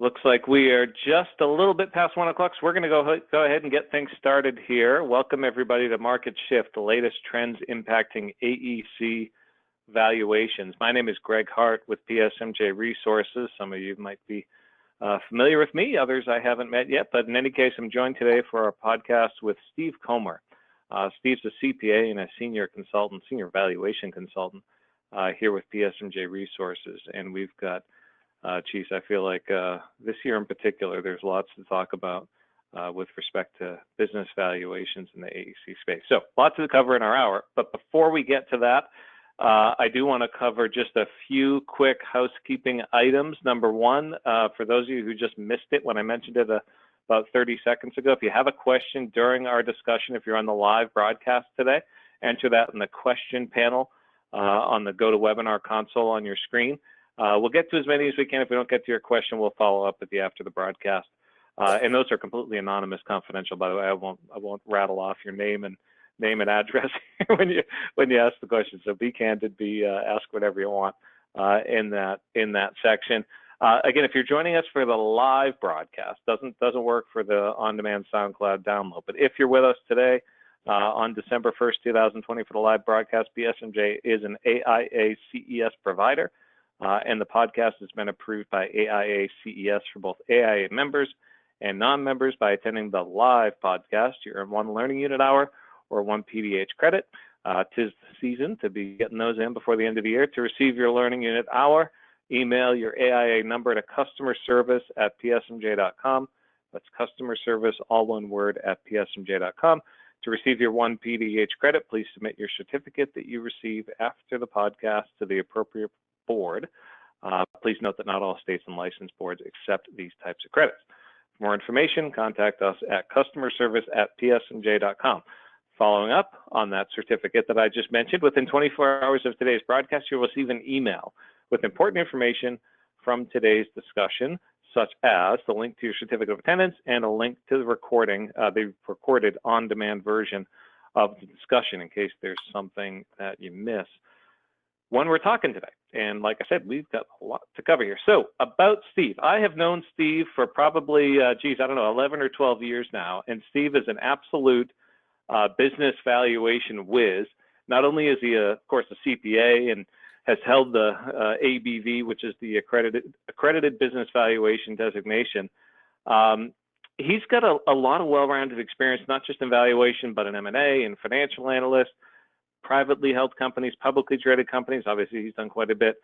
Looks like we are just a little bit past 1 o'clock, so we're going to go ahead and get things started here. Welcome everybody to Market Shift, the latest trends impacting AEC valuations. My name is Greg Hart with PSMJ Resources. Some of you might be familiar with me, others I haven't met yet, but in any case, I'm joined today for our podcast with Steve Komer. Steve's a CPA and a senior valuation consultant here with PSMJ Resources, and we've got geez, I feel like this year in particular, there's lots to talk about with respect to business valuations in the AEC space. So lots to cover in our hour, but before we get to that, I do want to cover just a few quick housekeeping items. Number one, for those of you who just missed it when I mentioned it about 30 seconds ago, if you have a question during our discussion, if you're on the live broadcast today, enter that in the question panel on the GoToWebinar console on your screen. We'll get to as many as we can. If we don't get to your question, we'll follow up with you after the broadcast. And those are completely anonymous, confidential. By the way, I won't rattle off your name and address when you ask the question. So be candid, ask whatever you want in that section. Again, if you're joining us for the live broadcast, doesn't work for the on-demand SoundCloud download. But if you're with us today on December 1st, 2020 for the live broadcast, PSMJ is an AIA CES provider. And the podcast has been approved by AIA CES for both AIA members and non-members. By attending the live podcast, you earn 1 learning unit hour or 1 PDH credit. 'Tis the season to be getting those in before the end of the year. To receive your learning unit hour, email your AIA number to customerservice@psmj.com. That's customer service, all one word, @psmj.com. To receive your 1 PDH credit, please submit your certificate that you receive after the podcast to the appropriate board. Please note that not all states and license boards accept these types of credits. For more information, contact us at customerservice@psmj.com. Following up on that certificate that I just mentioned, within 24 hours of today's broadcast, you'll receive an email with important information from today's discussion, such as the link to your certificate of attendance and a link to the recording, the recorded on-demand version of the discussion in case there's something that you miss when we're talking today. And like I said, we've got a lot to cover here. So about Steve, I have known Steve for probably, 11 or 12 years now. And Steve is an absolute business valuation whiz. Not only is he, of course, a CPA and has held the ABV, which is the accredited business valuation designation. He's got a lot of well-rounded experience, not just in valuation, but in M&A and financial analyst, privately held companies, publicly traded companies. Obviously, he's done quite a bit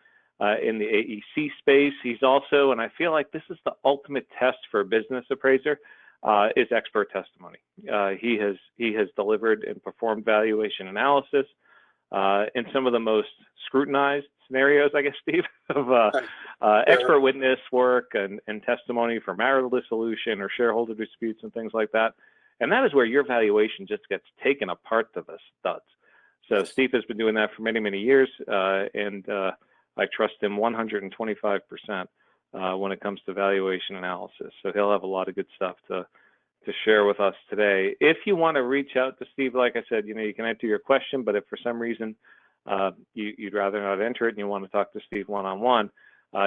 in the AEC space. He's also, and I feel like this is the ultimate test for a business appraiser, is expert testimony. He has delivered and performed valuation analysis in some of the most scrutinized scenarios, I guess, Steve, of expert witness work and testimony for marital dissolution or shareholder disputes and things like that. And that is where your valuation just gets taken apart to the studs. So Steve has been doing that for many, many years, and I trust him 125% when it comes to valuation analysis. So he'll have a lot of good stuff to share with us today. If you want to reach out to Steve, like I said, you can enter your question, but if for some reason you'd rather not enter it and you want to talk to Steve one-on-one,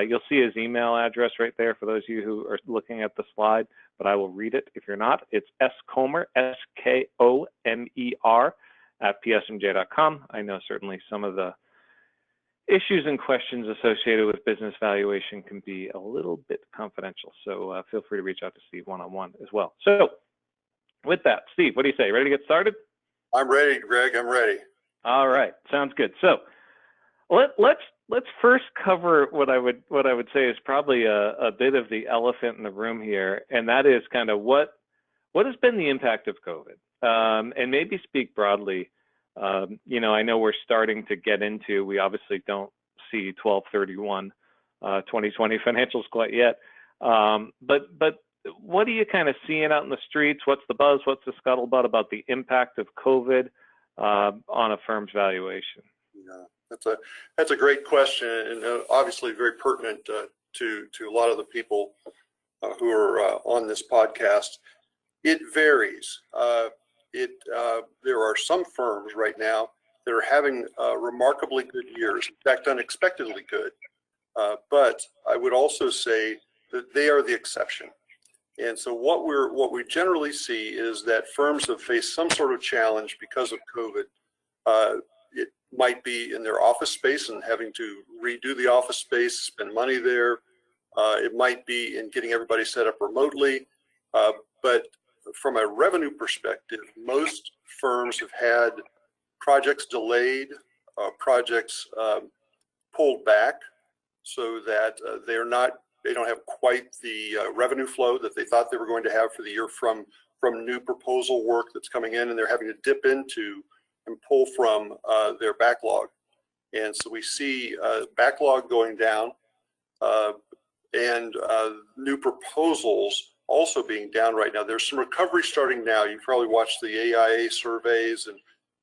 you'll see his email address right there for those of you who are looking at the slide, but I will read it if you're not. It's skomer, SKOMER, @psmj.com. I know certainly some of the issues and questions associated with business valuation can be a little bit confidential. So feel free to reach out to Steve one-on-one as well. So with that, Steve, what do you say? Ready to get started? I'm ready, Greg. I'm ready. All right, sounds good. So let's first cover what I would say is probably a bit of the elephant in the room here, and that is kind of what has been the impact of COVID. And maybe speak broadly. I know we're starting to get into, we obviously don't see 12/31/2020 financials quite yet. But what are you kind of seeing out in the streets? What's the buzz? What's the scuttlebutt about the impact of COVID on a firm's valuation? Yeah, that's a great question, and obviously very pertinent to a lot of the people who are on this podcast. It varies. There are some firms right now that are having remarkably good years, in fact, unexpectedly good. But I would also say they are the exception. And so what we generally see is that firms have faced some sort of challenge because of COVID. It might be in their office space and having to redo the office space, spend money there. It might be in getting everybody set up remotely. But from a revenue perspective, most firms have had projects delayed, projects pulled back, so that they don't have quite the revenue flow that they thought they were going to have for the year from new proposal work that's coming in, and they're having to dip into and pull from their backlog. And so we see backlog going down, and new proposals also being down right now. There's some recovery starting now. You've probably watched the AIA surveys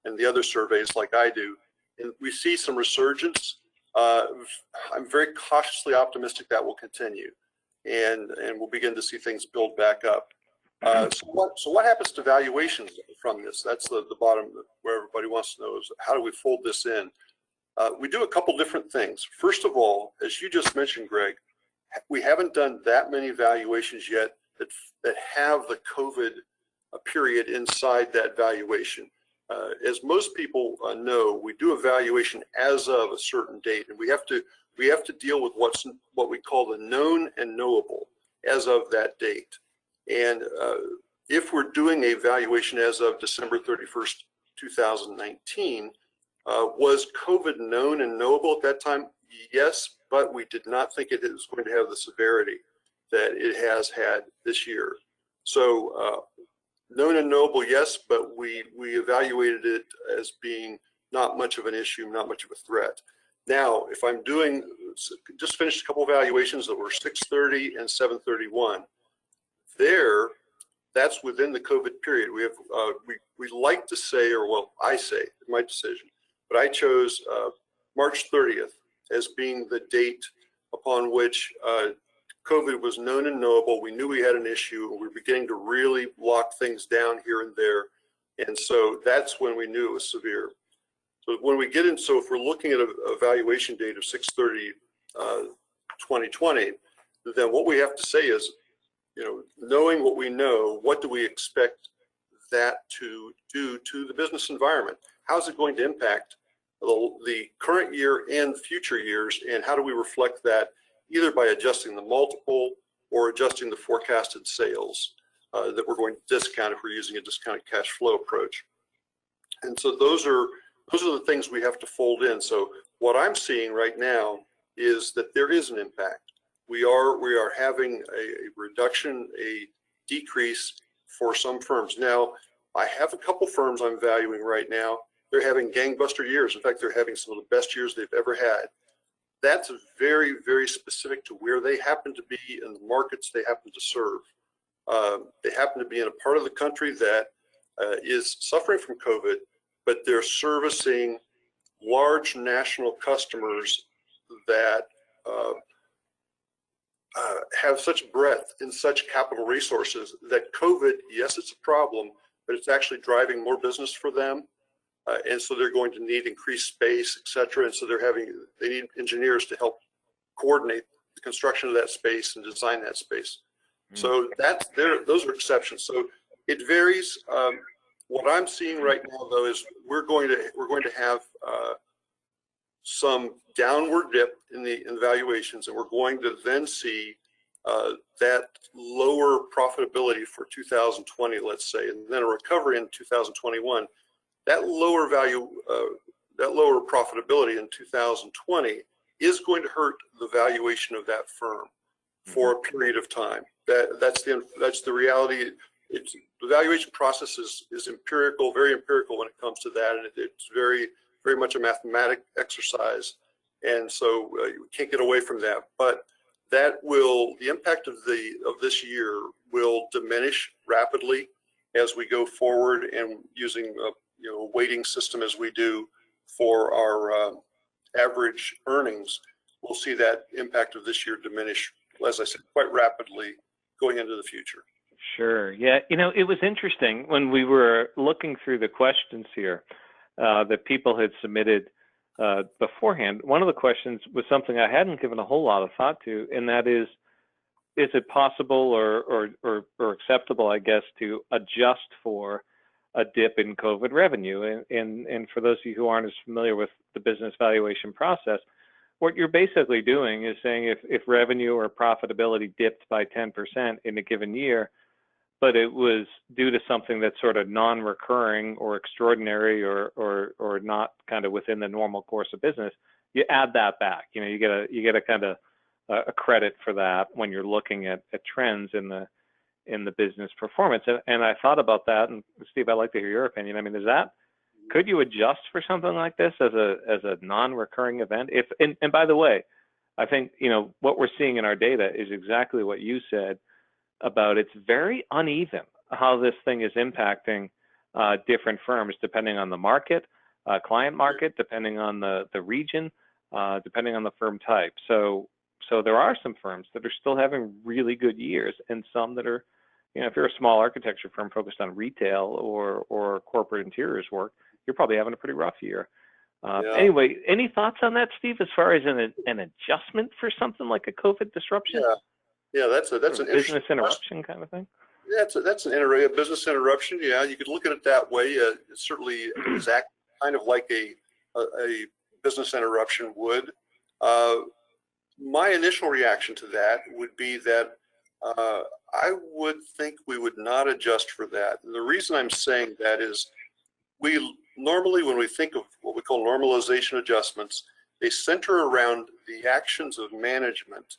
and the other surveys like I do, and we see some resurgence. I'm very cautiously optimistic that will continue, and we'll begin to see things build back up. So what happens to valuations from this? That's the bottom where everybody wants to know is how do we fold this in? We do a couple different things. First of all, as you just mentioned, Greg, we haven't done that many valuations yet that have the COVID period inside that valuation. As most people know, we do a valuation as of a certain date, and we have to deal with what we call the known and knowable as of that date. And if we're doing a valuation as of December 31st, 2019, was COVID known and knowable at that time? Yes, but we did not think it was going to have the severity that it has had this year. So known and knowable, yes, but we evaluated it as being not much of an issue, not much of a threat. Now, if I'm doing, just finished a couple of valuations that were 6/30 and 7/31, that's within the COVID period. We have, we like to say, or well, I say, my decision, but I chose March 30th as being the date upon which COVID was known and knowable. We knew we had an issue, and we were beginning to really lock things down here and there. And so that's when we knew it was severe. So when we get in, so if we're looking at a valuation date of 6/30, 2020, then what we have to say is, knowing what we know, what do we expect that to do to the business environment? How's it going to impact the current year and future years, and how do we reflect that either by adjusting the multiple or adjusting the forecasted sales that we're going to discount if we're using a discounted cash flow approach? And so those are the things we have to fold in. So what I'm seeing right now is that there is an impact. We are having a reduction, a decrease for some firms. Now, I have a couple firms I'm valuing right now. They're having gangbuster years. In fact, they're having some of the best years they've ever had. That's very, very specific to where they happen to be and the markets they happen to serve. They happen to be in a part of the country that is suffering from COVID, but they're servicing large national customers that have such breadth and such capital resources that COVID, yes, it's a problem, but it's actually driving more business for them. And so they're going to need increased space, et cetera. And so they need engineers to help coordinate the construction of that space and design that space. So those are exceptions. So it varies. What I'm seeing right now, though, is we're going to have some downward dip in the valuations, and we're going to then see that lower profitability for 2020, let's say, and then a recovery in 2021. That lower profitability in 2020 is going to hurt the valuation of that firm for a period of time. That's the reality. The valuation process is empirical, very empirical when it comes to that, and it's very, very much a mathematic exercise. And so you can't get away from that. But the impact of this year will diminish rapidly as we go forward, and using a weighting system as we do for our average earnings, we'll see that impact of this year diminish, as I said, quite rapidly going into the future. Sure. Yeah. It was interesting when we were looking through the questions here that people had submitted beforehand. One of the questions was something I hadn't given a whole lot of thought to, and that is, it possible or acceptable, I guess, to adjust for a dip in COVID revenue? And for those of you who aren't as familiar with the business valuation process, what you're basically doing is saying if revenue or profitability dipped by 10% in a given year, but it was due to something that's sort of non-recurring or extraordinary or not kind of within the normal course of business, you add that back. You know, you get a kind of a credit for that when you're looking at trends in the business performance. And I thought about that, and Steve, I'd like to hear your opinion. I mean, could you adjust for something like this as a non-recurring event? And by the way, I think, you know, what we're seeing in our data is exactly what you said about it's very uneven how this thing is impacting different firms depending on the market, client market, depending on the region, depending on the firm type. So there are some firms that are still having really good years, and some that are, you know, if you're a small architecture firm focused on retail or corporate interiors work, you're probably having a pretty rough year. Anyway, any thoughts on that, Steve, as far as an adjustment for something like a COVID disruption? Yeah, that's an business interruption kind of thing. Yeah, that's a business interruption. Yeah, you could look at it that way. It certainly is kind of like a business interruption would. My initial reaction to that would be that I would think we would not adjust for that. And the reason I'm saying that is we normally, when we think of what we call normalization adjustments, they center around the actions of management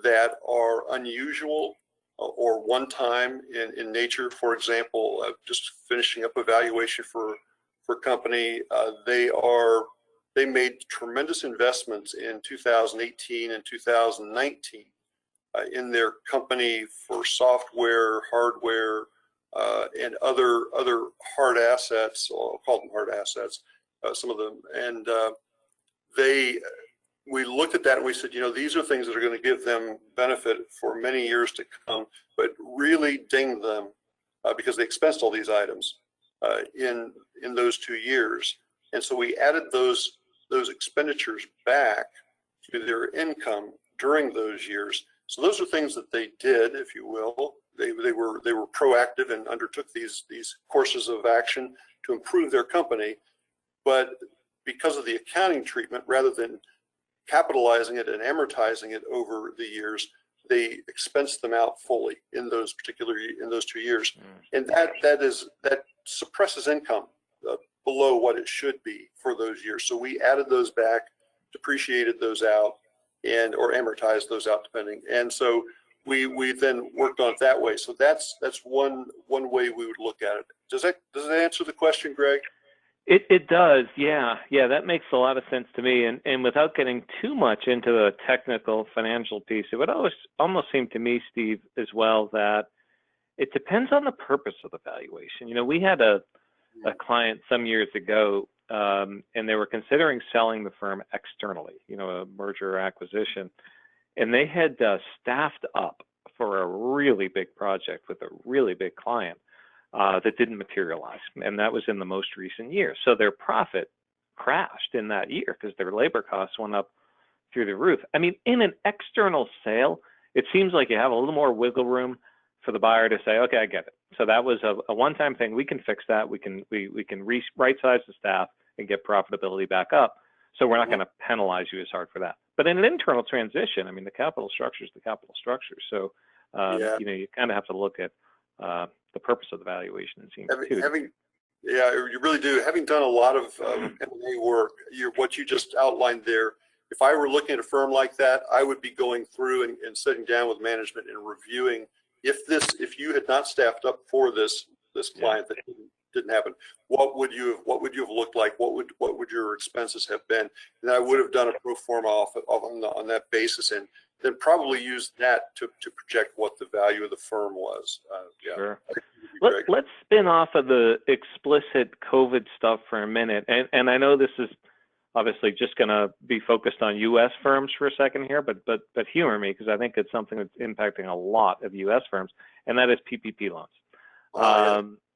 that are unusual or one-time in nature. For example, just finishing up a valuation for a company, they made tremendous investments in 2018 and 2019 in their company for software, hardware, and other hard assets. I'll call them hard assets, some of them. And we looked at that and we said, you know, these are things that are going to give them benefit for many years to come, but really ding them because they expensed all these items in those 2 years. And so we added those expenditures back to their income during those years. So those are things that they did, if you will. They were proactive and undertook these courses of action to improve their company. But because of the accounting treatment, rather than capitalizing it and amortizing it over the years, they expensed them out fully in those 2 years. And that suppresses income below what it should be for those years. So we added those back, depreciated those out, or amortized those out depending. And so we then worked on it that way. So that's one way we would look at it. Does that answer the question, Greg? It does, yeah. That makes a lot of sense to me. And without getting too much into the technical financial piece, it would almost seem to me, Steve, as well, that it depends on the purpose of the valuation. You know, we had a client some years ago, and they were considering selling the firm externally, you know, a merger or acquisition, and they had staffed up for a really big project with a really big client that didn't materialize, and that was in the most recent year. So their profit crashed in that year because their labor costs went up through the roof. I mean, in an external sale, it seems like you have a little more wiggle room for the buyer to say, okay, I get it. So that was a one-time thing. We can fix that. We can right-size the staff and get profitability back up. So we're not going to penalize you as hard for that. But in an internal transition, I mean, the capital structure is the capital structure. So you know, you kind of have to look at the purpose of the valuation. It seems yeah, you really do. Having done a lot of M&A work, what you just outlined there, if I were looking at a firm like that, I would be going through and sitting down with management and reviewing if you had not staffed up for this client that didn't happen, what would you have looked like? What would your expenses have been? And I would have done a pro forma on that basis, and then probably used that to project what the value of the firm was. Sure. Let's spin off of the explicit COVID stuff for a minute, and I know this is obviously just going to be focused on U.S. firms for a second here, but humor me, because I think it's something that's impacting a lot of U.S. firms, and that is PPP loans.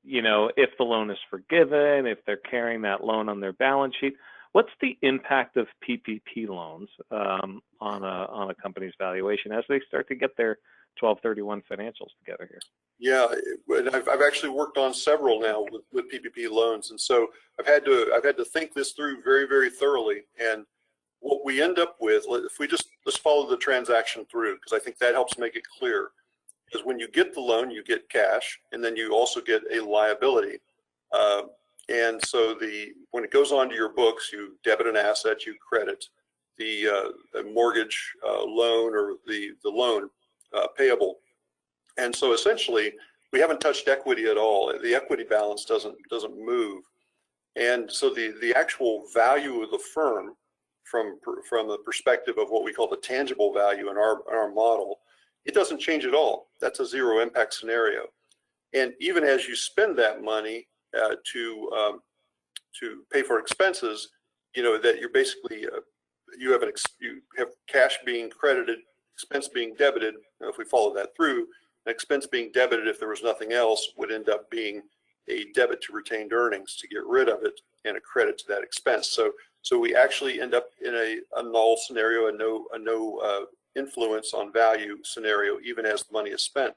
You know, if the loan is forgiven, if they're carrying that loan on their balance sheet, what's the impact of PPP loans on a company's valuation as they start to get their 1231 financials together here. Yeah, and I've actually worked on several now with PPP loans, and so I've had to think this through very, very thoroughly. And what we end up with, if we let's follow the transaction through, because I think that helps make it clear, is when you get the loan, you get cash, and then you also get a liability. And so when it goes onto your books, you debit an asset, you credit the mortgage loan or the loan payable. And so essentially, we haven't touched equity at all. The equity balance doesn't move. And so the actual value of the firm from the perspective of what we call the tangible value in our model, it doesn't change at all. That's a zero impact scenario. And even as you spend that money to pay for expenses, that you're basically you have cash being credited, expense being debited. If we follow that through, an expense being debited, if there was nothing else, would end up being a debit to retained earnings to get rid of it, and a credit to that expense. So we actually end up in a null scenario, a no influence on value scenario, even as the money is spent.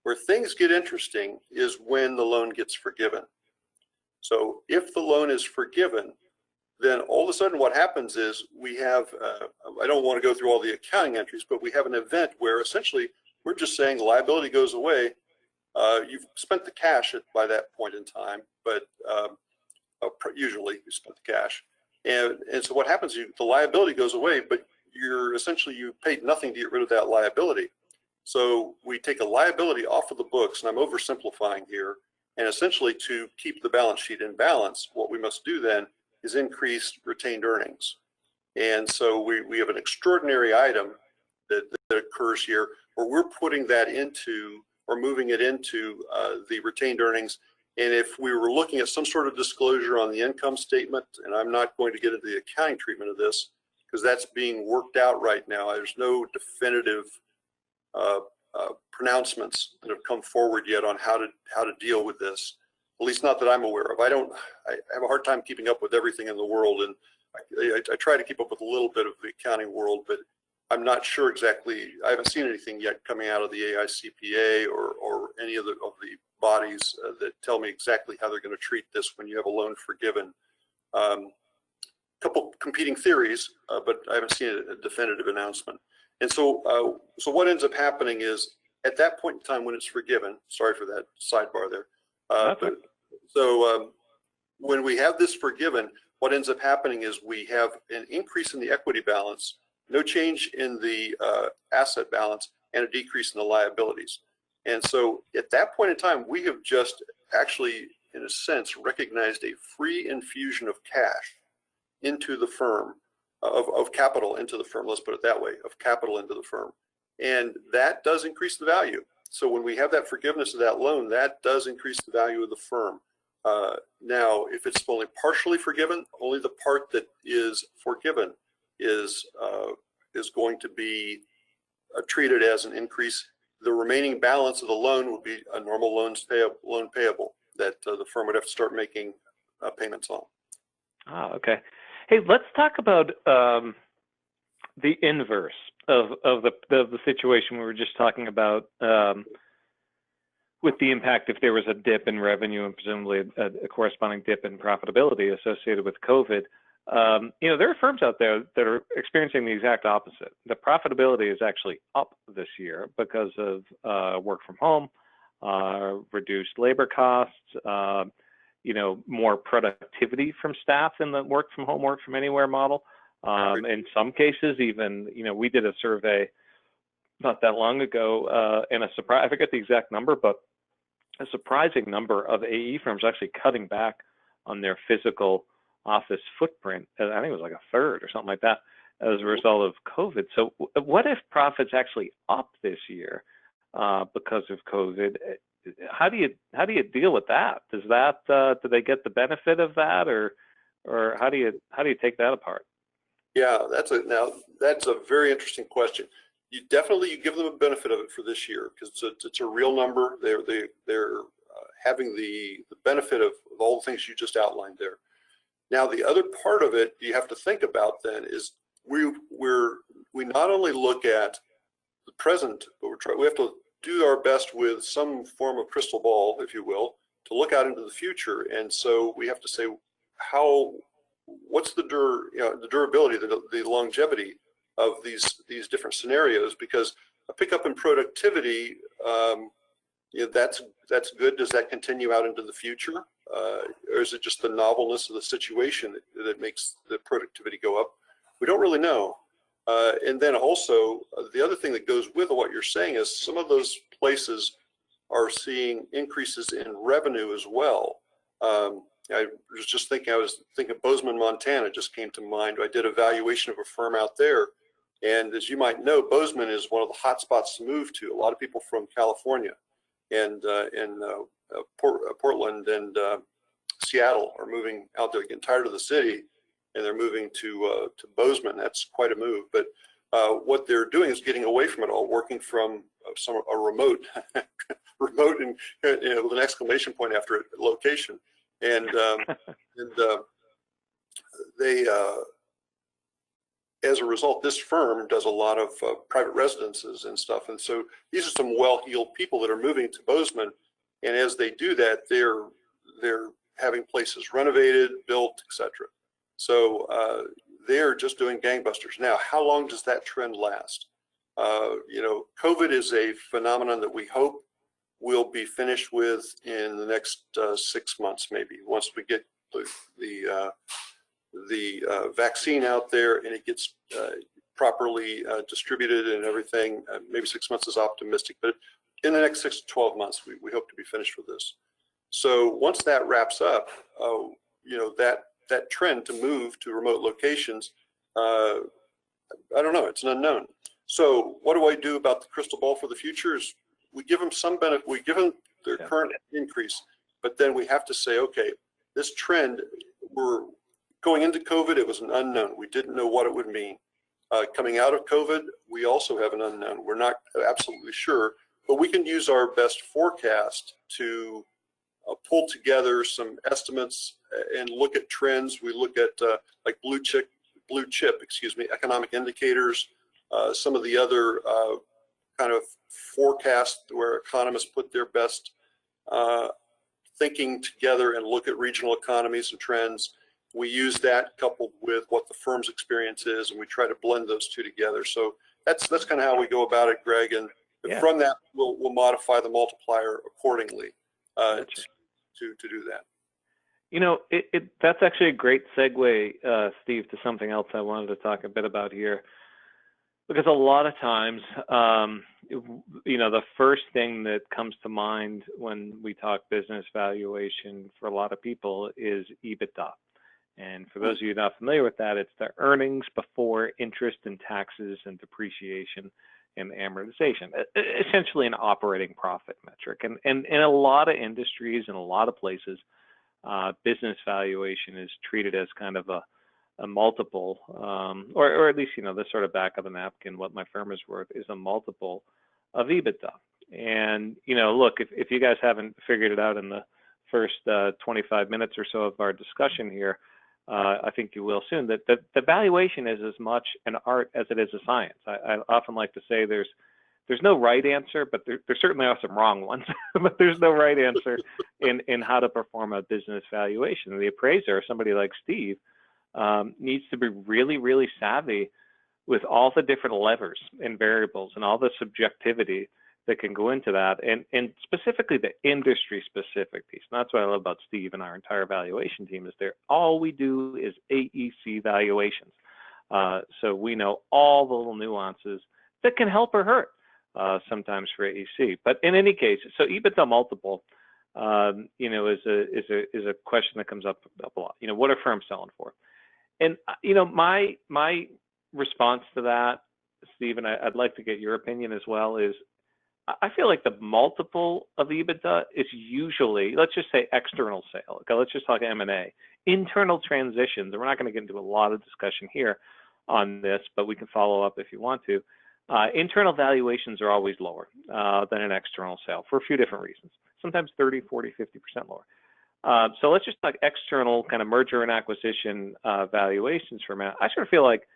Where things get interesting is when the loan gets forgiven. So if the loan is forgiven, then all of a sudden what happens is we have, I don't want to go through all the accounting entries, but we have an event where essentially we're just saying the liability goes away. You've spent the cash by that point in time, but usually you spent the cash. And so what happens, the liability goes away, but you paid nothing to get rid of that liability. So we take a liability off of the books, and I'm oversimplifying here, and essentially to keep the balance sheet in balance, what we must do then is increase retained earnings. And so we have an extraordinary item that occurs here where we're putting that into, or moving it into the retained earnings. And if we were looking at some sort of disclosure on the income statement, and I'm not going to get into the accounting treatment of this because that's being worked out right now. There's no definitive pronouncements that have come forward yet on how to deal with this, at least not that I'm aware of. I have a hard time keeping up with everything in the world, and I try to keep up with a little bit of the accounting world, but I'm not sure exactly. I haven't seen anything yet coming out of the AICPA or any of the bodies that tell me exactly how they're going to treat this when you have a loan forgiven. A couple competing theories, but I haven't seen a definitive announcement. And so, so what ends up happening is at that point in time when it's forgiven, sorry for that sidebar there. When we have this forgiven, what ends up happening is we have an increase in the equity balance, no change in the asset balance, and a decrease in the liabilities. And so at that point in time, we have just actually, in a sense, recognized a free infusion of cash into the firm, of capital into the firm, let's put it that way, of capital into the firm. And that does increase the value. So when we have that forgiveness of that loan, that does increase the value of the firm. Now, if it's only partially forgiven, only the part that is forgiven is going to be treated as an increase. The remaining balance of the loan would be a normal loan payable that the firm would have to start making payments on. Ah, okay. Hey, let's talk about the inverse of the situation we were just talking about with the impact if there was a dip in revenue and presumably a corresponding dip in profitability associated with COVID. There are firms out there that are experiencing the exact opposite. The profitability is actually up this year because of work from home, reduced labor costs, more productivity from staff in the work from home, work from anywhere model. In some cases, even, we did a survey not that long ago, and I forget the exact number, but a surprising number of AE firms actually cutting back on their physical office footprint. I think it was like a third or something like that as a result of COVID. So what if profits actually up this year because of COVID? How do you deal with that? Does that do they get the benefit of that, or how do you take that apart? Yeah, that's a very interesting question. You give them a benefit of it for this year because it's a real number. They're having the benefit of all the things you just outlined there. Now, the other part of it you have to think about then is we not only look at the present, but we have to do our best with some form of crystal ball, if you will, to look out into the future. And so we have to say, what's the durability, the longevity of these different scenarios? Because a pickup in productivity, that's good. Does that continue out into the future, or is it just the novelness of the situation that makes the productivity go up? We don't really know. And then also, the other thing that goes with what you're saying is some of those places are seeing increases in revenue as well. I was thinking Bozeman, Montana just came to mind. I did a valuation of a firm out there. And as you might know, Bozeman is one of the hot spots to move to. A lot of people from California and Portland and Seattle are moving out there, getting tired of the city, and they're moving to Bozeman. That's quite a move. But what they're doing is getting away from it all, working from a remote, remote, and with an exclamation point after it, location. And they, as a result, this firm does a lot of private residences and stuff. And so these are some well-heeled people that are moving to Bozeman. And as they do that, they're having places renovated, built, etc. So they're just doing gangbusters. Now, how long does that trend last? COVID is a phenomenon that we hope we'll be finished with in the next 6 months, maybe, once we get the vaccine out there and it gets properly distributed and everything. Maybe 6 months is optimistic, but in the next 6 to 12 months, we hope to be finished with this. So once that wraps up, that trend to move to remote locations, I don't know, it's an unknown. So what do I do about the crystal ball for the future? Is we give them some benefit, we give them their current increase, but then we have to say, okay, this trend, we're going into COVID, it was an unknown. We didn't know what it would mean. Coming out of COVID, we also have an unknown. We're not absolutely sure, but we can use our best forecast to pull together some estimates and look at trends. We look at like blue chip, economic indicators, some of the other kind of forecasts where economists put their best thinking together and look at regional economies and trends. We use that coupled with what the firm's experience is, and we try to blend those two together. So that's kind of how we go about it, Greg. And from that, we'll modify the multiplier accordingly to do that. That's actually a great segue, Steve, to something else I wanted to talk a bit about here. Because a lot of times, the first thing that comes to mind when we talk business valuation for a lot of people is EBITDA. And for those of you not familiar with that, it's the earnings before interest and taxes and depreciation and amortization, essentially an operating profit metric. And in a lot of industries and a lot of places, business valuation is treated as kind of a multiple, or at least, the sort of back of the napkin, what my firm is worth is a multiple of EBITDA. And, look, if you guys haven't figured it out in the first 25 minutes or so of our discussion here, I think you will soon, that the valuation is as much an art as it is a science. I often like to say there's no right answer, but there certainly are some wrong ones, but there's no right answer in how to perform a business valuation. The appraiser, somebody like Steve, needs to be really, really savvy with all the different levers and variables and all the subjectivity that can go into that, and specifically the industry specific piece. And that's what I love about Steve and our entire valuation team is all we do is AEC valuations. So we know all the little nuances that can help or hurt sometimes for AEC. But in any case, so EBITDA multiple, is a question that comes up a lot. What are firms selling for? And my response to that, Steve, and I'd like to get your opinion as well, is I feel like the multiple of EBITDA is usually, let's just say external sale. Okay, let's just talk M&A. Internal transitions, and we're not going to get into a lot of discussion here on this, but we can follow up if you want to. Internal valuations are always lower than an external sale for a few different reasons. Sometimes 30, 40, 50% lower. So let's just talk external kind of merger and acquisition valuations for a minute. I sort of feel like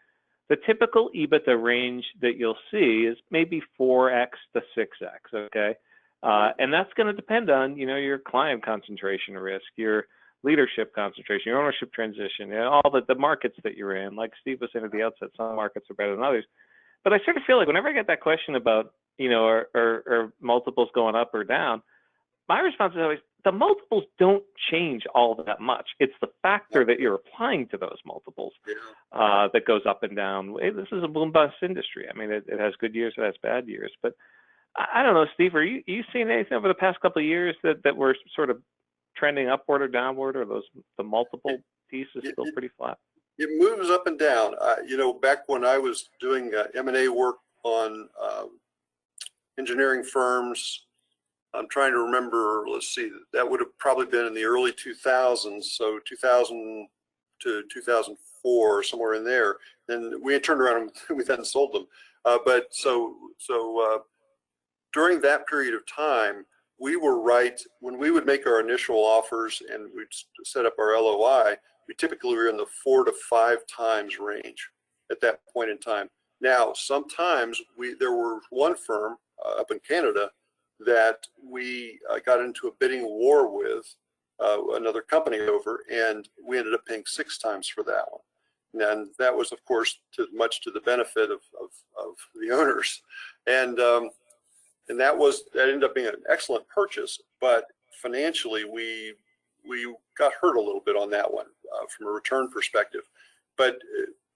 The typical EBITDA range that you'll see is maybe 4x to 6x, okay? And that's going to depend on, your client concentration risk, your leadership concentration, your ownership transition, all the markets that you're in. Like Steve was saying at the outset, some markets are better than others. But I sort of feel like whenever I get that question about, are multiples going up or down, my response is always, the multiples don't change all that much. It's the factor that you're applying to those multiples that goes up and down. This is a boom-bust industry. I mean, it has good years, it has bad years. But I don't know, Steve, are you seeing anything over the past couple of years that we're sort of trending upward or downward, or the multiple piece is still pretty flat? It moves up and down. Back when I was doing M&A work on engineering firms, I'm trying to remember, let's see, that would have probably been in the early 2000s, so 2000 to 2004, somewhere in there. Then we turned around and we then sold them. But during that period of time, we were right. When we would make our initial offers and we'd set up our LOI, we typically were in the 4 to 5 times range at that point in time. Now, sometimes there were one firm up in Canada that we got into a bidding war with another company over, and we ended up paying 6 times for that one. And that was, of course, much to the benefit of the owners. And that ended up being an excellent purchase, but financially we got hurt a little bit on that one from a return perspective. But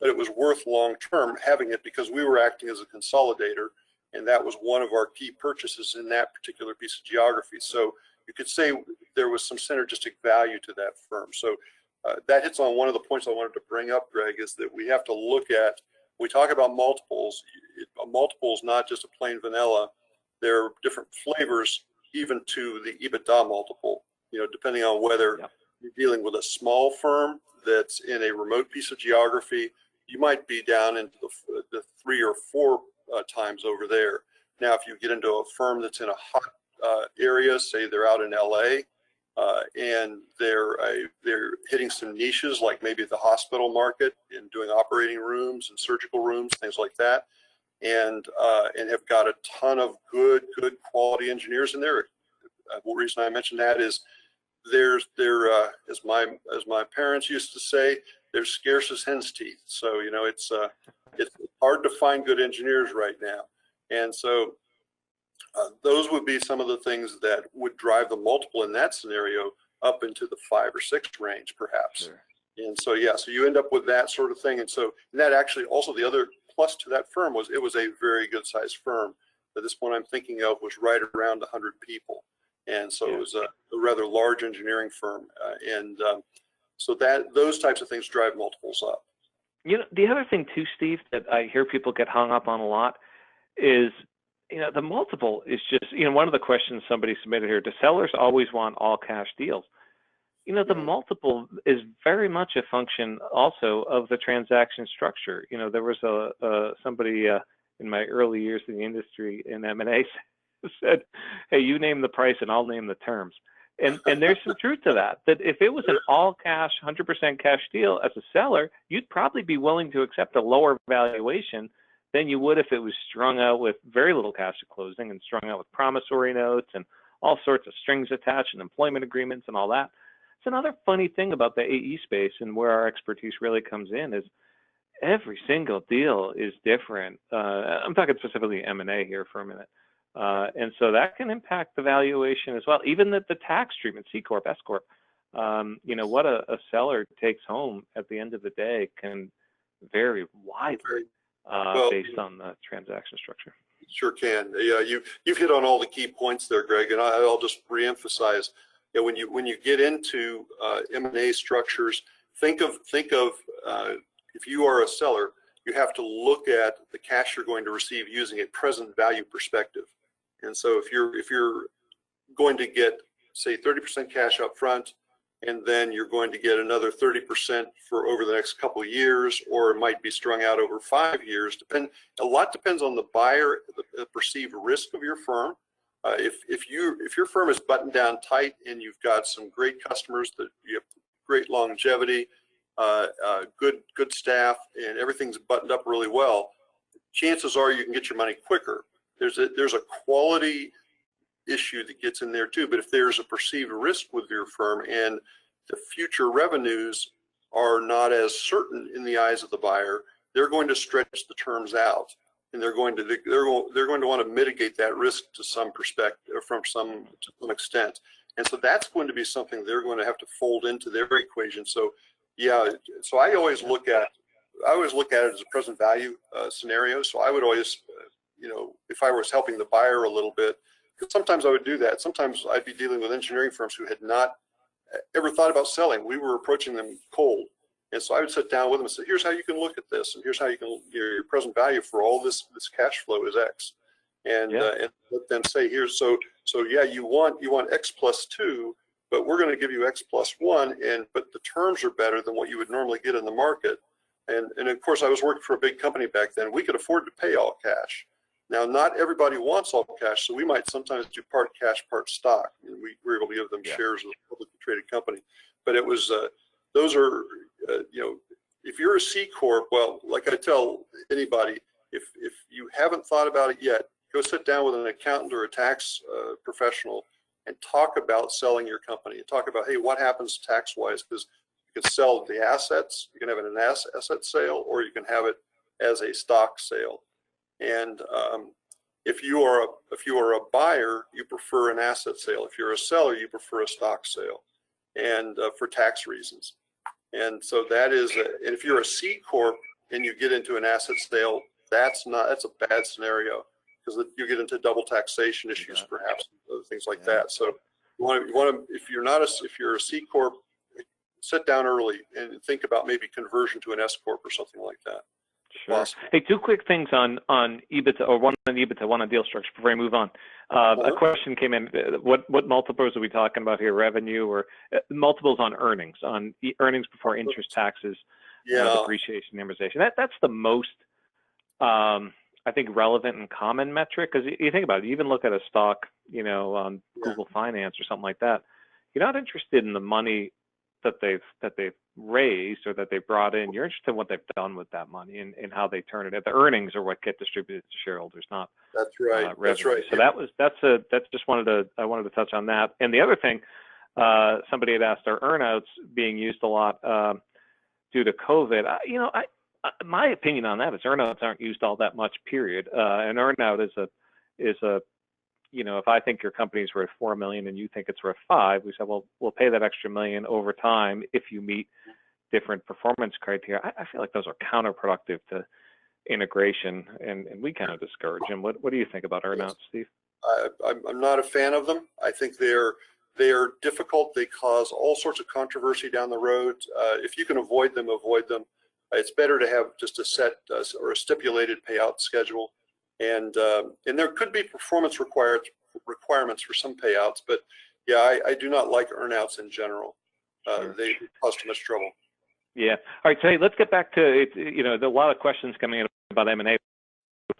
it was worth long-term having it because we were acting as a consolidator, and that was one of our key purchases in that particular piece of geography. So you could say there was some synergistic value to that firm. So that hits on one of the points I wanted to bring up, Greg, is that we have to look at, we talk about multiples. A multiple is not just a plain vanilla. There are different flavors even to the EBITDA multiple, depending on whether you're dealing with a small firm that's in a remote piece of geography. You might be down into the 3 or 4 times over there. Now, if you get into a firm that's in a hot area, say they're out in LA, and they're hitting some niches like maybe the hospital market and doing operating rooms and surgical rooms, things like that, and have got a ton of good quality engineers in there. The reason I mention that is as my parents used to say, they're scarce as hen's teeth. So it's hard to find good engineers right now, and so those would be some of the things that would drive the multiple in that scenario up into the 5 or 6 range, perhaps. Sure. And so so you end up with that sort of thing. And so that actually also, the other plus to that firm was it was a very good sized firm. At this point I'm thinking of was right around 100 people. And so it was a rather large engineering firm. So those types of things drive multiples up. The other thing too, Steve, that I hear people get hung up on a lot is, the multiple is just, one of the questions somebody submitted here, do sellers always want all cash deals? The multiple is very much a function also of the transaction structure. There was somebody in my early years in the industry in M&A said, hey, you name the price and I'll name the terms. And there's some truth to that if it was an all cash, 100% cash deal as a seller, you'd probably be willing to accept a lower valuation than you would if it was strung out with very little cash at closing and strung out with promissory notes and all sorts of strings attached and employment agreements and all that. It's another funny thing about the AE space and where our expertise really comes in is every single deal is different. I'm talking specifically M&A here for a minute. And so that can impact the valuation as well. Even the tax treatment, C Corp, S Corp, what a seller takes home at the end of the day can vary widely based on the transaction structure. Sure can. Yeah, you've hit on all the key points there, Greg, and I'll just reemphasize. When you get into M&A structures, think of if you are a seller, you have to look at the cash you're going to receive using a present value perspective. And so if you're going to get, say, 30% cash up front, and then you're going to get another 30% for over the next couple of years, or it might be strung out over 5 years. A lot depends on the buyer, the perceived risk of your firm. If your firm is buttoned down tight and you've got some great customers that you have great longevity, good staff, and everything's buttoned up really well, chances are you can get your money quicker. There's a quality issue that gets in there too. But if there's a perceived risk with your firm and the future revenues are not as certain in the eyes of the buyer, they're going to stretch the terms out, and they're going to want to mitigate that risk to some perspective, to some extent. And so that's going to be something they're going to have to fold into their equation. So yeah, so I always look at it as a present value scenario. So I would always, if I was helping the buyer a little bit, because sometimes I would do that. Sometimes I'd be dealing with engineering firms who had not ever thought about selling. We were approaching them cold. And so I would sit down with them and say, here's how you can look at this, and here's how you can, your present value for all this cash flow is X. And, and let them say, here's, so yeah, you want X plus 2, but we're going to give you X plus 1, but the terms are better than what you would normally get in the market. And of course, I was working for a big company back then. We could afford to pay all cash. Now, not everybody wants all cash, so we might sometimes do part cash, part stock. And we were able to give them shares of a publicly traded company. But it was, those are, if you're a C Corp, well, like I tell anybody, if you haven't thought about it yet, go sit down with an accountant or a tax professional and talk about selling your company. Talk about, hey, what happens tax-wise? Because you can sell the assets, you can have it an asset sale, or you can have it as a stock sale. And if you are a buyer, you prefer an asset sale. If you're a seller, you prefer a stock sale, and for tax reasons. And so that is, and if you're a C Corp and you get into an asset sale, that's a bad scenario, because you get into double taxation issues, perhaps, other things like that. So you want to, if you're a C Corp, sit down early and think about maybe conversion to an S Corp or something like that. Sure. Hey, two quick things on EBITDA, or one on EBITDA, one on deal structure before I move on. A question came in. What multiples are we talking about here? Revenue or multiples on earnings, earnings before interest, taxes, depreciation, amortization. That's the most, I think, relevant and common metric, because you think about it. You even look at a stock, on Google Finance or something like that. You're not interested in the money that they've raised or that they brought in. You're interested in what they've done with that money and how they turn it. The earnings are what get distributed to shareholders, not revenue. That's right. So I wanted to touch on that. And the other thing, somebody had asked, are earnouts being used a lot due to COVID? My opinion on that is earnouts aren't used all that much. Period. An earnout is a if I think your company's worth $4 million and you think it's worth $5 million, we say, well, we'll pay that extra $1 million over time if you meet different performance criteria. I feel like those are counterproductive to integration, and we kind of discourage them. What do you think about earnouts, Steve? I'm not a fan of them. I think they are difficult. They cause all sorts of controversy down the road. If you can avoid them, avoid them. It's better to have just a set or a stipulated payout schedule. And there could be performance requirements for some payouts, but yeah, I do not like earnouts in general. They cause too much trouble. Yeah. All right. So hey, let's get back to it. There are a lot of questions coming in about M&A.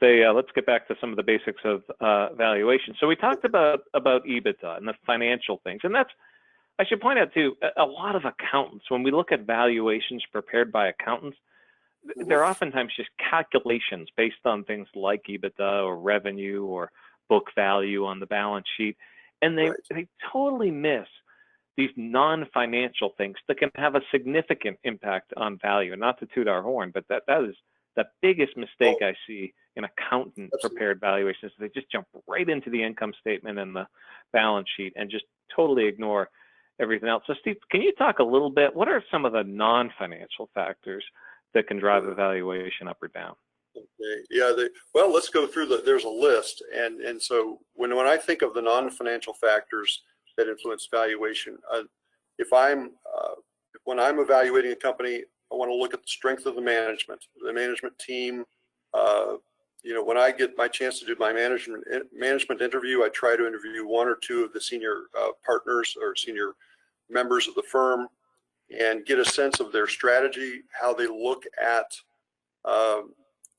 Let's get back to some of the basics of valuation. So we talked about EBITDA and the financial things, and I should point out too, a lot of accountants, when we look at valuations prepared by accountants, they're oftentimes just calculations based on things like EBITDA or revenue or book value on the balance sheet. And they totally miss these non-financial things that can have a significant impact on value. And not to toot our horn, but that is the biggest mistake I see in accountant prepared valuations. They just jump right into the income statement and the balance sheet and just totally ignore everything else. So Steve, can you talk a little bit, what are some of the non-financial factors that can drive a valuation up or down? Okay. Yeah. Well, let's go through there's a list. And so when I think of the non-financial factors that influence valuation, when I'm evaluating a company, I want to look at the strength of the management team. When I get my chance to do my management interview, I try to interview one or two of the senior partners or senior members of the firm, and get a sense of their strategy, how they look at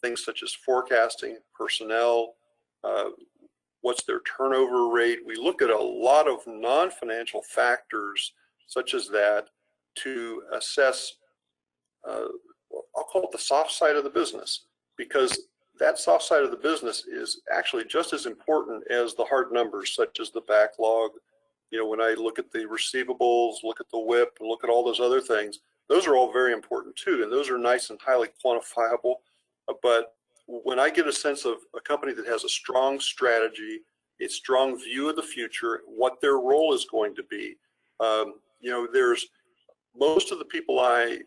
things such as forecasting, personnel, what's their turnover rate. We look at a lot of non-financial factors such as that to assess I'll call it the soft side of the business, because that soft side of the business is actually just as important as the hard numbers, such as the backlog. When I look at the receivables, look at the WIP, and look at all those other things, those are all very important too, and those are nice and highly quantifiable. But when I get a sense of a company that has a strong strategy, a strong view of the future, what their role is going to be, there's most of the people I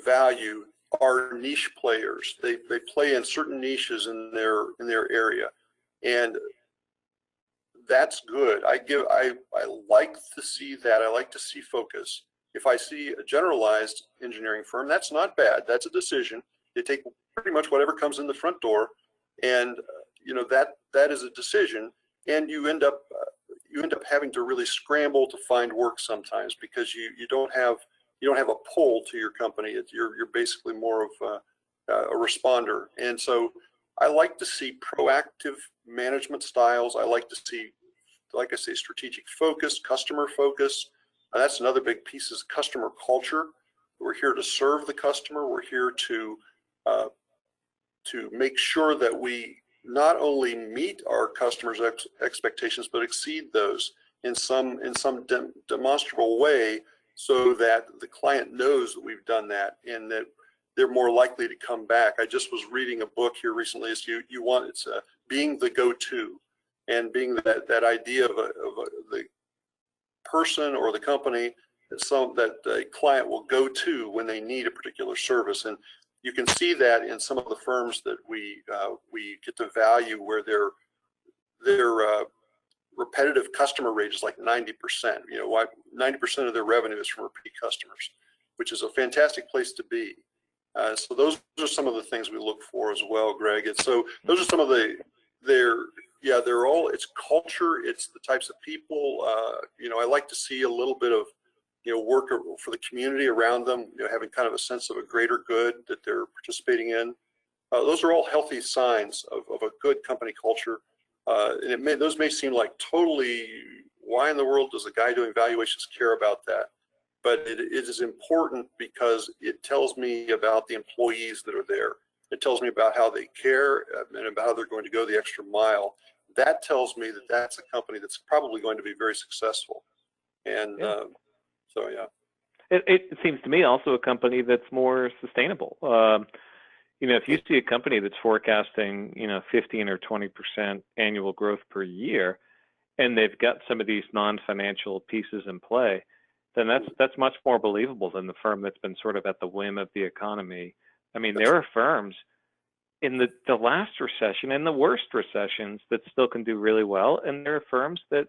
value are niche players. They play in certain niches in their area, and that's good. I like to see that. I like to see focus. If I see a generalized engineering firm, that's not bad. That's a decision. They take pretty much whatever comes in the front door, and that is a decision. And you end up having to really scramble to find work sometimes, because you don't have a pull to your company. You're basically more of a responder. And so I like to see proactive management styles. I like to see, like I say, strategic focus, customer focus. That's another big piece, is customer culture. We're here to serve the customer. We're here to make sure that we not only meet our customers' expectations, but exceed those in some demonstrable way, so that the client knows that we've done that and that they're more likely to come back. I just was reading a book here recently. It's being the go-to, and being that idea of the person or the company that a client will go to when they need a particular service. And you can see that in some of the firms that we get to value, where their repetitive customer rate is like 90%. 90% of their revenue is from repeat customers, which is a fantastic place to be. So those are some of the things we look for as well, Greg. And so those are some of they're all, it's culture, it's the types of people. I like to see a little bit of work for the community around them, having kind of a sense of a greater good that they're participating in. Those are all healthy signs of a good company culture. And those may seem like totally, why in the world does a guy doing valuations care about that? But it is important, because it tells me about the employees that are there. It tells me about how they care and about how they're going to go the extra mile. That tells me that that's a company that's probably going to be very successful. And so, yeah. It seems to me also a company that's more sustainable. If you see a company that's forecasting, 15 or 20% annual growth per year, and they've got some of these non-financial pieces in play, then that's much more believable than the firm that's been sort of at the whim of the economy. I mean, there are firms in the last recession and the worst recessions that still can do really well, and there are firms that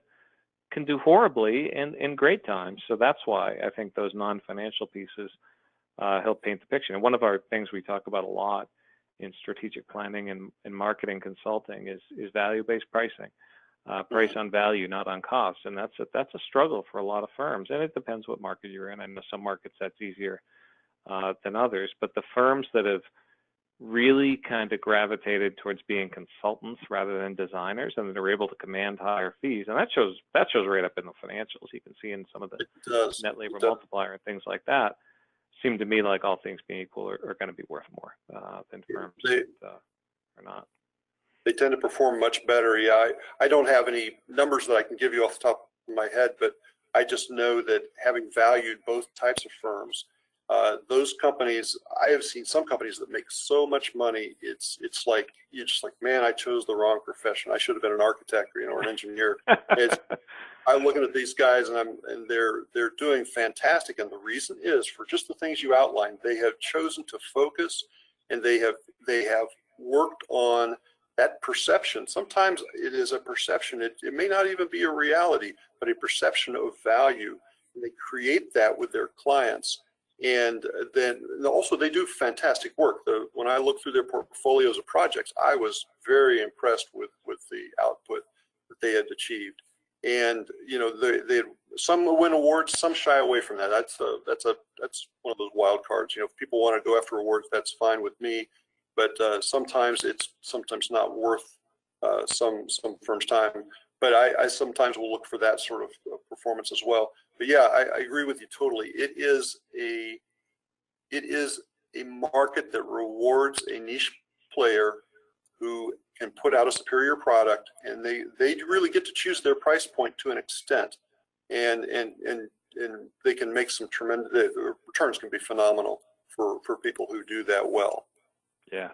can do horribly in great times. So that's why I think those non-financial pieces help paint the picture. And one of our things we talk about a lot in strategic planning and marketing consulting is value-based pricing. Price on value, not on cost. And that's a struggle for a lot of firms. And it depends what market you're in. I know some markets that's easier than others, but the firms that have really kind of gravitated towards being consultants rather than designers, and they're able to command higher fees, and that shows right up in the financials. You can see in some of the net labor multiplier and things like that. Seem to me like, all things being equal, are going to be worth more than firms that are not. They tend to perform much better. Yeah, I don't have any numbers that I can give you off the top of my head, but I just know that, having valued both types of firms, those companies, I have seen some companies that make so much money, it's like, you're just like, man, I chose the wrong profession. I should have been an architect or an engineer. I'm looking at these guys, and they're doing fantastic. And the reason is, for just the things you outlined, they have chosen to focus, and they have worked on that perception. Sometimes it is a perception. It may not even be a reality, but a perception of value. And they create that with their clients. And then also they do fantastic work. When I look through their portfolios of projects, I was very impressed with the output that they had achieved. And some win awards, some shy away from that. That's one of those wild cards. If people want to go after awards, that's fine with me. But sometimes it's not worth some firm's time. But I sometimes will look for that sort of performance as well. But yeah, I agree with you totally. It is it is a market that rewards a niche player who can put out a superior product, and they really get to choose their price point to an extent, and they can make some tremendous, the returns can be phenomenal for people who do that well. Yeah.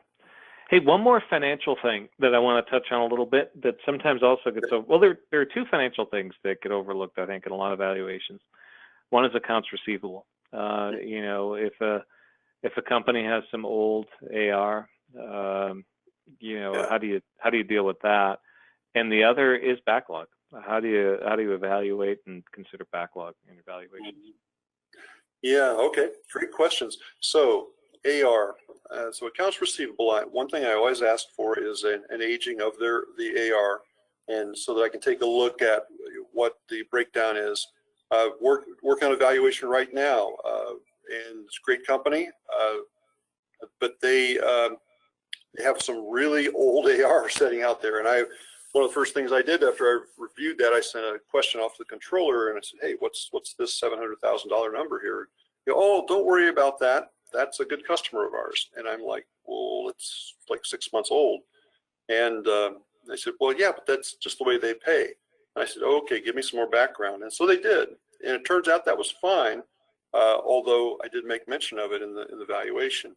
Hey, one more financial thing that I want to touch on a little bit that sometimes also gets over. Well, there are two financial things that get overlooked, I think, in a lot of valuations. One is accounts receivable. You know, if a company has some old AR, you know, how do you deal with that? And the other is backlog. How do you evaluate and consider backlog in your valuations? Yeah. Okay. Great questions. So AR, so accounts receivable. One thing I always ask for is an aging of the AR, and so that I can take a look at what the breakdown is. Working on a valuation right now, and it's a great company, but they have some really old AR sitting out there. And one of the first things I did after I reviewed that, I sent a question off to the controller, and I said, "Hey, what's this $700,000 number here?" You know, "Oh, don't worry about that. That's a good customer of ours." And I'm like, "Well, it's like 6 months old." And they said, "Well, yeah, but that's just the way they pay." And I said, "Oh, okay, give me some more background." And so they did. And it turns out that was fine, although I did make mention of it in the valuation,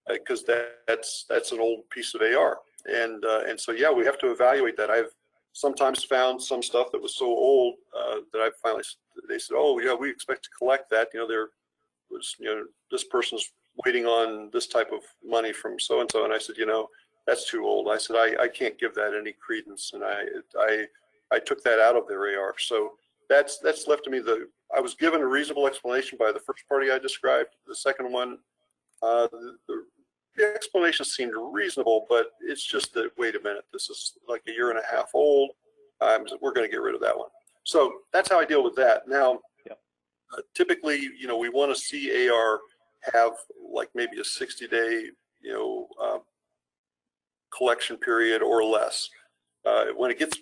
because that's an old piece of AR. And so, yeah, we have to evaluate that. I've sometimes found some stuff that was so old that I finally, they said, "Oh, yeah, we expect to collect that. You know, there was, you know, this person's waiting on this type of money from so-and-so." And I said, "You know, that's too old." I said, I can't give that any credence. And I took that out of their AR. So that's left to me. I was given a reasonable explanation by the first party I described. The second one, the explanation seemed reasonable, but it's just that, wait a minute, this is like a year and a half old. We're going to get rid of that one. So that's how I deal with that. Now, typically, you know, we want to see AR have like maybe a 60-day, you know, collection period or less. When it gets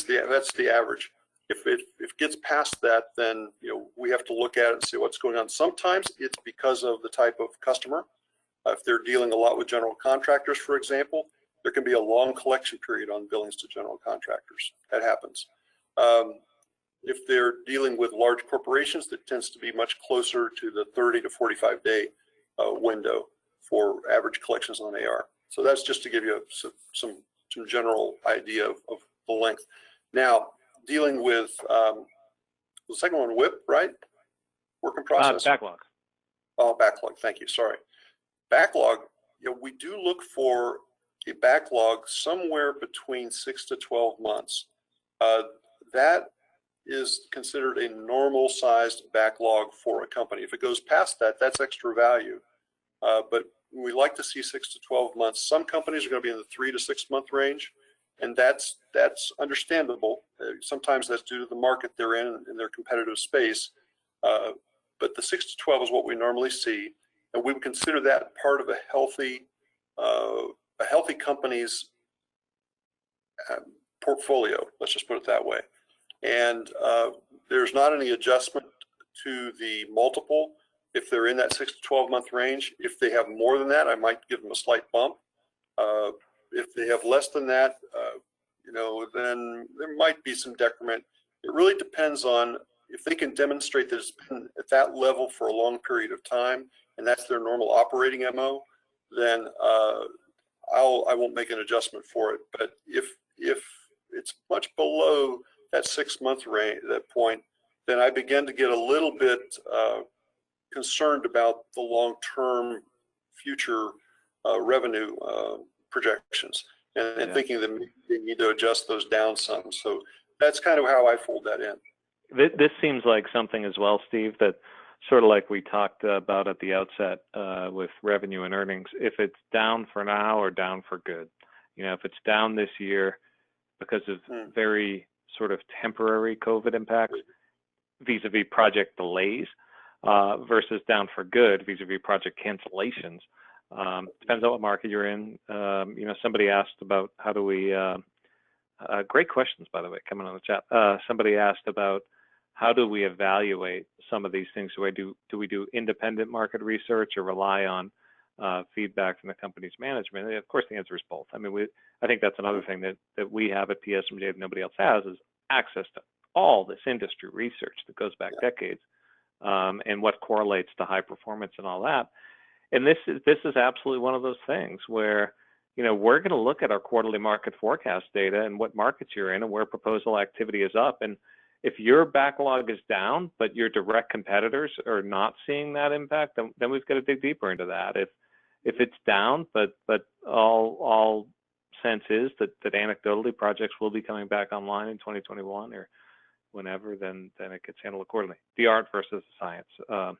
that's the average. If it gets past that, then, you know, we have to look at it and see what's going on. Sometimes it's because of the type of customer. If they're dealing a lot with general contractors, for example, there can be a long collection period on billings to general contractors. That happens. If they're dealing with large corporations, that tends to be much closer to the 30 to 45-day window for average collections on AR. So that's just to give you some general idea of the length. Now, dealing with the second one, WIP, right? Work in process. Backlog. Oh, backlog. Thank you. Sorry. Backlog. You know, we do look for a backlog somewhere between 6 to 12 months. That is considered a normal sized backlog for a company. If it goes past that, that's extra value. But we like to see 6 to 12 months. Some companies are going to be in the 3 to 6 month range, and that's understandable. Sometimes that's due to the market they're in their competitive space. But the 6 to 12 is what we normally see, and we would consider that part of a healthy company's portfolio. Let's just put it that way. And there's not any adjustment to the multiple if they're in that 6 to 12 month range. If they have more than that, I might give them a slight bump. If they have less than that, you know, then there might be some decrement. It really depends on if they can demonstrate that it's been at that level for a long period of time, and that's their normal operating MO, then I won't make an adjustment for it. But if it's much below that 6 month range, that point, then I begin to get a little bit concerned about the long-term future revenue projections, and thinking that they need to adjust those down some. So that's kind of how I fold that in. This seems like something as well, Steve, that sort of like we talked about at the outset with revenue and earnings. If it's down for now or down for good, you know, if it's down this year because of very sort of temporary COVID impacts vis-a-vis project delays versus down for good vis-a-vis project cancellations. Depends on what market you're in. You know, somebody asked about how do we, great questions, by the way, coming on the chat. Somebody asked about how do we evaluate some of these things? Do we do independent market research or rely on feedback from the company's management? And of course, the answer is both. I mean, I think that's another thing that we have at PSMJ that nobody else has, is access to all this industry research that goes back decades, and what correlates to high performance and all that. And this is absolutely one of those things where, we're going to look at our quarterly market forecast data and what markets you're in and where proposal activity is up. And if your backlog is down, but your direct competitors are not seeing that impact, then we've got to dig deeper into that. If it's down, but all sense is that anecdotally projects will be coming back online in 2021 or whenever, then it gets handled accordingly. The art versus the science.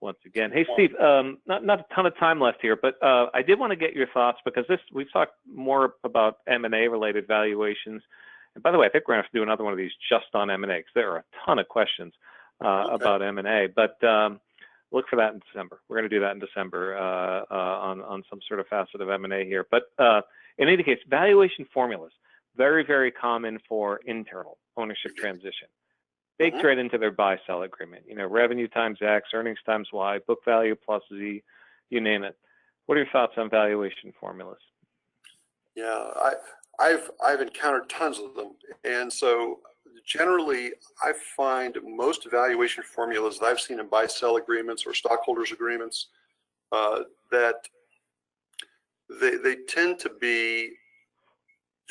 Once again, hey Steve, not a ton of time left here, but I did want to get your thoughts, because we've talked more about M&A related valuations. And by the way, I think we're going to have to do another one of these just on M&A, because there are a ton of questions about M&A. But look for that in December. We're going to do that in December on some sort of facet of M&A here. But in any case, valuation formulas, very, very common for internal ownership transition. Baked right into their buy-sell agreement. Revenue times X, earnings times Y, book value plus Z, you name it. What are your thoughts on valuation formulas? Yeah, I've encountered tons of them, and so generally I find most valuation formulas that I've seen in buy-sell agreements or stockholders agreements that they tend to be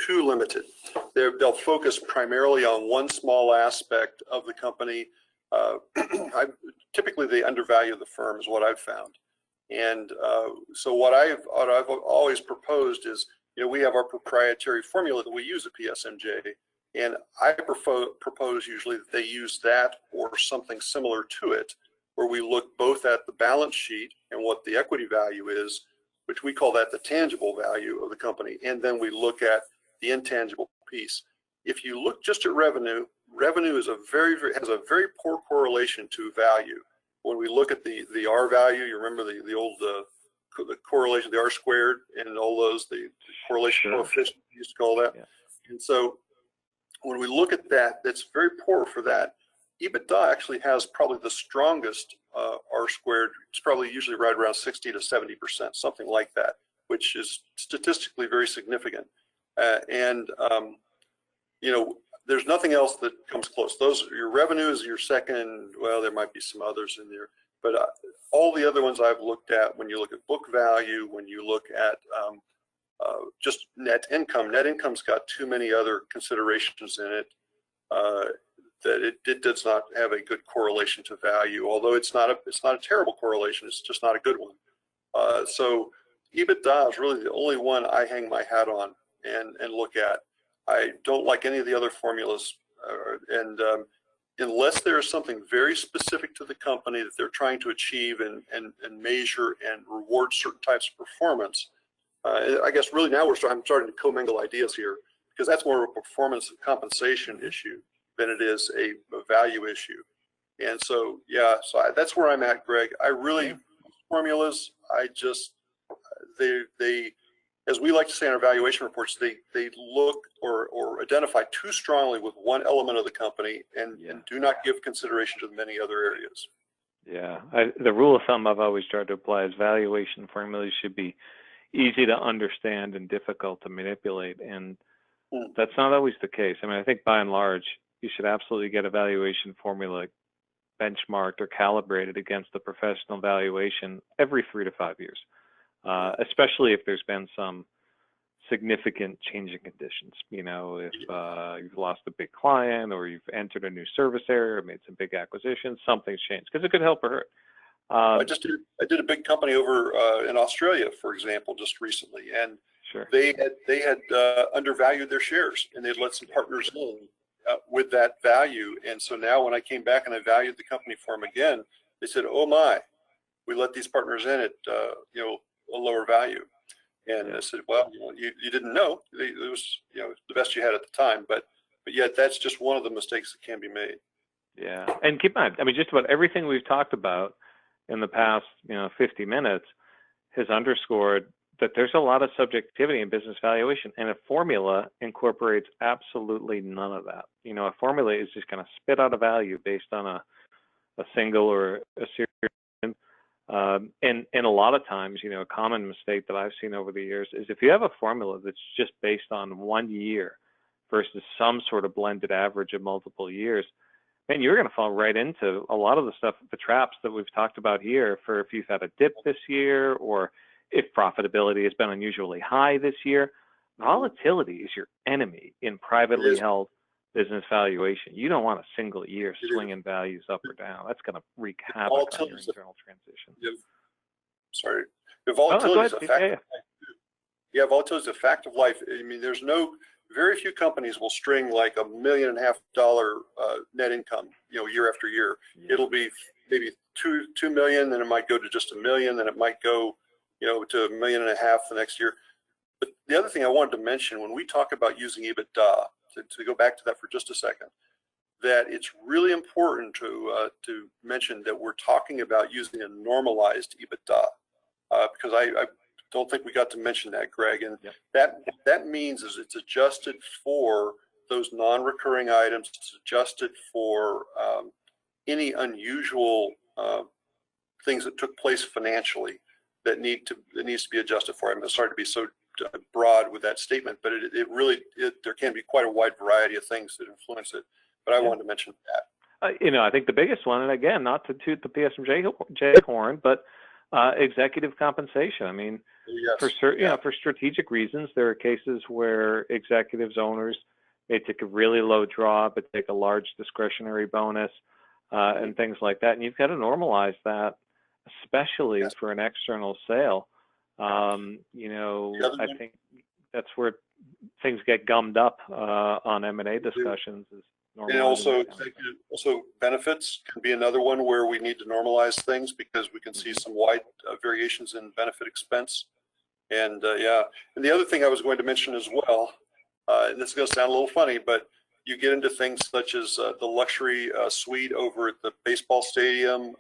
too limited. They'll focus primarily on one small aspect of the company. Typically, they undervalue the firm, is what I've found. And so what I've always proposed is, we have our proprietary formula that we use at PSMJ, and I propose usually that they use that or something similar to it, where we look both at the balance sheet and what the equity value is, which we call that the tangible value of the company, and then we look at the intangible piece. If you look just at revenue is has a very poor correlation to value. When we look at the R value, you remember the old the correlation, the R squared, and all those, the correlation coefficient, we used to call that. And so when we look at that, that's very poor for that. EBITDA actually has probably the strongest R squared. It's probably usually right around 60 to 70%, something like that, which is statistically very significant. There's nothing else that comes close. Your revenue is your second. Well, there might be some others in there, but all the other ones I've looked at, when you look at book value, when you look at just net income's got too many other considerations in it that it does not have a good correlation to value. Although it's not a terrible correlation, it's just not a good one. So EBITDA is really the only one I hang my hat on and look at. I don't like any of the other formulas, and unless there is something very specific to the company that they're trying to achieve and measure and reward certain types of performance. I guess really now I'm starting to commingle ideas here, because that's more of a performance compensation issue than it is a value issue. And so, that's where I'm at, Greg. I really, formulas, they as we like to say in our valuation reports, they look or identify too strongly with one element of the company and do not give consideration to the many other areas. Yeah, the rule of thumb I've always tried to apply is valuation formulas should be easy to understand and difficult to manipulate, and that's not always the case. I mean, I think by and large, you should absolutely get a valuation formula benchmarked or calibrated against the professional valuation every 3 to 5 years. Especially if there's been some significant changing conditions. If you've lost a big client, or you've entered a new service area, or made some big acquisitions, something's changed, because it could help or hurt. I did a big company over in Australia, for example, just recently, and they had undervalued their shares, and they'd let some partners in with that value. And so now when I came back and I valued the company for them again, they said, "Oh my, we let these partners in at a lower value." And I said, "Well, you didn't know. It was the best you had at the time, but yet that's just one of the mistakes that can be made." Yeah, and keep in mind, I mean, just about everything we've talked about in the past 50 minutes has underscored that there's a lot of subjectivity in business valuation, and a formula incorporates absolutely none of that. You know, a formula is just going to spit out a value based on a single or a series. And a lot of times, you know, a common mistake that I've seen over the years is if you have a formula that's just based on 1 year versus some sort of blended average of multiple years, man, you're going to fall right into a lot of the stuff, the traps that we've talked about here for if you've had a dip this year or if profitability has been unusually high this year. Volatility is your enemy in privately held business valuation. You don't want a single year swinging values up or down. That's going to wreak havoc on your internal transition. Sorry. The volatility is a fact of life. Yeah, volatility is a fact of life. I mean, very few companies will string like $1.5 million net income, you know, year after year. Yeah. It'll be maybe 2 million, then it might go to just $1 million, then it might go, you know, to $1.5 million the next year. But the other thing I wanted to mention when we talk about using EBITDA, to go back to that for just a second, that it's really important to mention that we're talking about using a normalized EBITDA, because I don't think we got to mention that, Greg. And that means is it's adjusted for those non-recurring items. It's adjusted for any unusual things that took place financially that needs to be adjusted for. I'm sorry to be so broad with that statement, but there can be quite a wide variety of things that influence it. But I wanted to mention that. You know, I think the biggest one, and again, not to toot the PSMJ horn, but executive compensation. I mean, for strategic reasons, there are cases where executives, owners may take a really low draw, but take a large discretionary bonus and things like that. And you've got to normalize that, especially for an external sale. You know, I think that's where things get gummed up on M&A discussions. And also benefits can be another one where we need to normalize things because we can see some wide variations in benefit expense. And and the other thing I was going to mention as well, and this is going to sound a little funny, but you get into things such as the luxury suite over at the baseball stadium,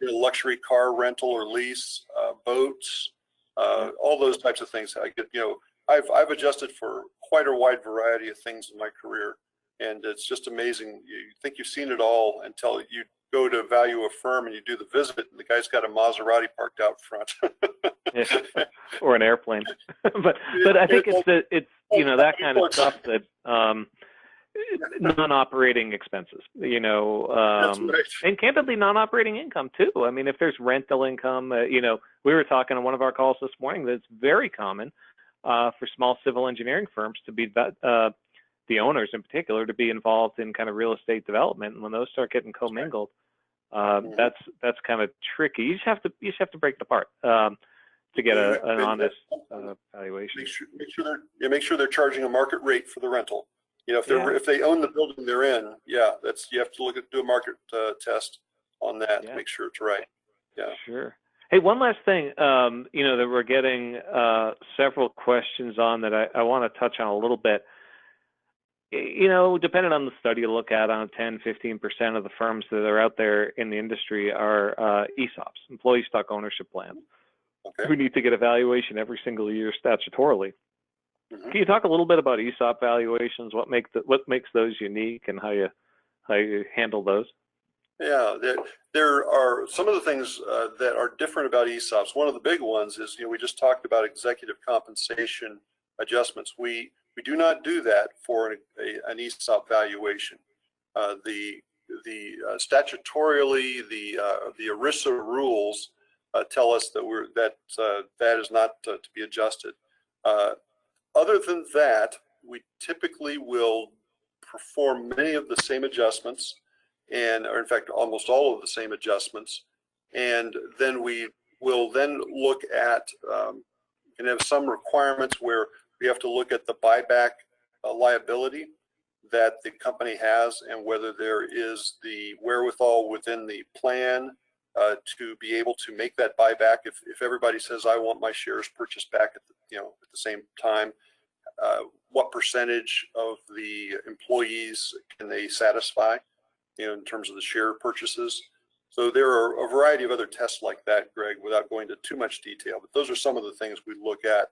luxury car rental or lease, boats, all those types of things. I've adjusted for quite a wide variety of things in my career, and it's just amazing. You think you've seen it all until you go to value a firm and you do the visit, and the guy's got a Maserati parked out front, or an airplane. but I think it's you know, that kind of stuff that non-operating expenses, you know, and candidly non-operating income too. I mean, if there's rental income, you know, we were talking on one of our calls this morning that it's very common for small civil engineering firms to be the owners in particular to be involved in kind of real estate development, and when those start getting commingled, that's kind of tricky. You just have to break it apart to get an honest valuation. Make sure they're charging a market rate for the rental. You know, if they own the building they're in, you have to do a market test on that to make sure it's right. Yeah. Sure. Hey, one last thing, you know, that we're getting several questions on that I want to touch on a little bit. You know, depending on the study you look at, on 10-15% of the firms that are out there in the industry are ESOPs, employee stock ownership plans, who need to get a valuation every single year statutorily. Can you talk a little bit about ESOP valuations? What makes those unique, and how you handle those? Yeah, there are some of the things that are different about ESOPs. One of the big ones is, you know, we just talked about executive compensation adjustments. We do not do that for an ESOP valuation. Statutorily, the ERISA rules tell us that that is not to be adjusted. Other than that, we typically will perform many of the same adjustments, or in fact, almost all of the same adjustments. And then we will look at and have some requirements where we have to look at the buyback liability that the company has, and whether there is the wherewithal within the plan to be able to make that buyback. If everybody says, I want my shares purchased back at the same time, what percentage of the employees can they satisfy, you know, in terms of the share purchases? So there are a variety of other tests like that, Greg, without going into too much detail, but those are some of the things we look at.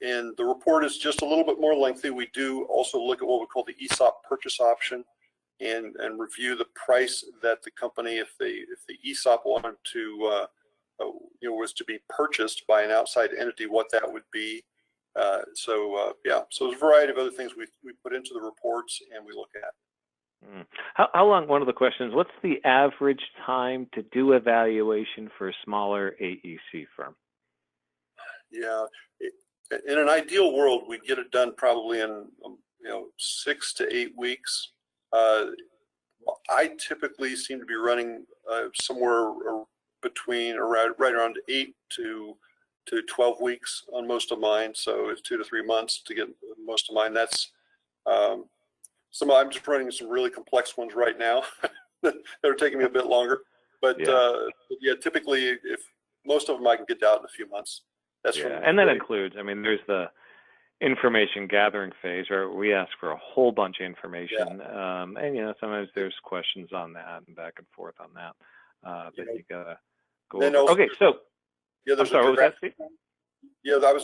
And the report is just a little bit more lengthy. We do also look at what we call the ESOP purchase option and review the price that the company, if the ESOP wanted to, was to be purchased by an outside entity, what that would be. Yeah, so there's a variety of other things we put into the reports and we look at. How long, one of the questions, what's the average time to do a valuation for a smaller AEC firm? Yeah, in an ideal world, we'd get it done probably in 6 to 8 weeks. I typically seem to be running somewhere between right around 8 to 12 weeks on most of mine. So it's 2 to 3 months to get most of mine. That's I'm just running some really complex ones right now that are taking me a bit longer. But yeah, typically, if most of them I can get out in a few months. That's and that includes, I mean, there's the information gathering phase where we ask for a whole bunch of information, and sometimes there's questions on that and back and forth on that that you gotta go over. Also, okay, so there's I was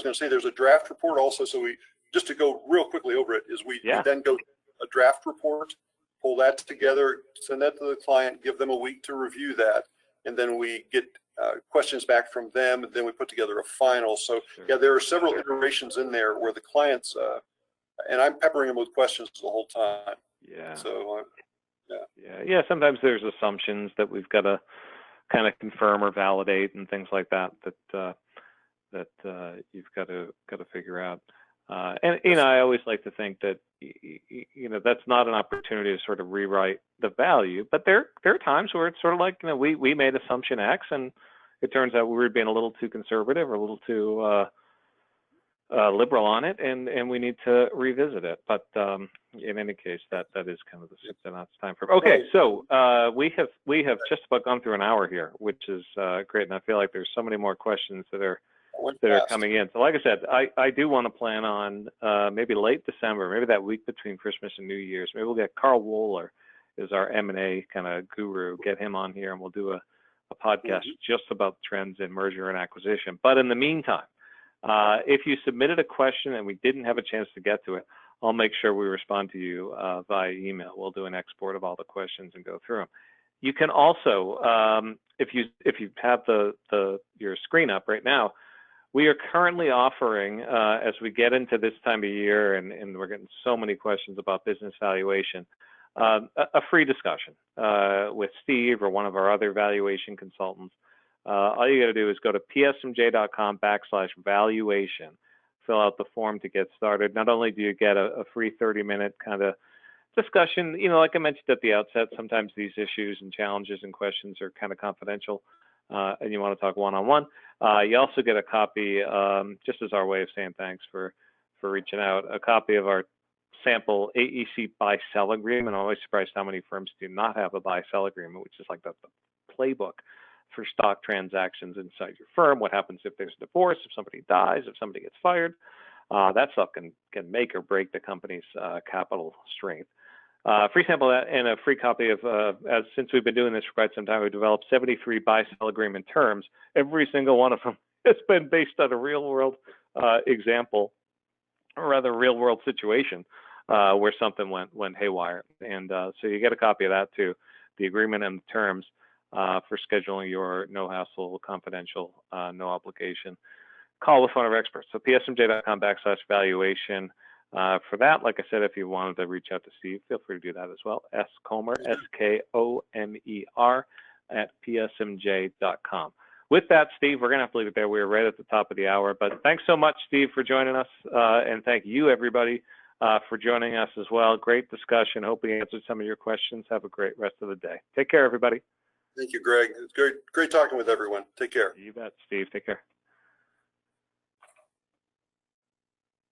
going to say there's a draft report also. So we just to go real quickly over it is we then go a draft report, pull that together, send that to the client, give them a week to review that, and then we get questions back from them, and then we put together a final. So yeah, there are several iterations in there where the clients, and I'm peppering them with questions the whole time. Yeah. So sometimes there's assumptions that we've got to kind of confirm or validate and things like that you've got to figure out. And I always like to think that that's not an opportunity to sort of rewrite the value, but there are times where it's sort of like we made assumption X and it turns out we were being a little too conservative or a little too liberal on it, and we need to revisit it. But in any case, that is kind of the soup that it's time for. Okay, so we have just about gone through an hour here, which is great, and I feel like there's so many more questions that are coming in. So like I said, I do want to plan on maybe late December, maybe that week between Christmas and New Year's. Maybe we'll get Carl Wohler is our M&A kind of guru, get him on here, and we'll do a podcast just about trends in merger and acquisition. But in the meantime, if you submitted a question and we didn't have a chance to get to it, I'll make sure we respond to you via email. We'll do an export of all the questions and go through them. You can also, if you have your screen up right now, we are currently offering, as we get into this time of year, and we're getting so many questions about business valuation, a free discussion with Steve or one of our other valuation consultants. All you got to do is go to psmj.com/valuation, fill out the form to get started. Not only do you get a free 30-minute kind of discussion, like I mentioned at the outset, sometimes these issues and challenges and questions are kind of confidential, and you want to talk one-on-one. You also get a copy, just as our way of saying thanks for reaching out, a copy of our sample AEC buy-sell agreement. I'm always surprised how many firms do not have a buy-sell agreement, which is like the playbook for stock transactions inside your firm. What happens if there's a divorce, if somebody dies, if somebody gets fired? That stuff can make or break the company's capital strength. Free sample and a free copy of, since we've been doing this for quite some time, we've developed 73 buy-sell agreement terms. Every single one of them has been based on a real-world example, or rather real-world situation where something went haywire. And so you get a copy of that too, the agreement and the terms for scheduling your no-hassle, confidential, no obligation call with one of our experts. So psmj.com/valuation. For that, like I said, if you wanted to reach out to Steve, feel free to do that as well. Komer, SKOMER @psmj.com. With that, Steve, we're going to have to leave it there. We're right at the top of the hour. But thanks so much, Steve, for joining us. And thank you, everybody, for joining us as well. Great discussion. Hope we answered some of your questions. Have a great rest of the day. Take care, everybody. Thank you, Greg. It's great talking with everyone. Take care. You bet, Steve. Take care.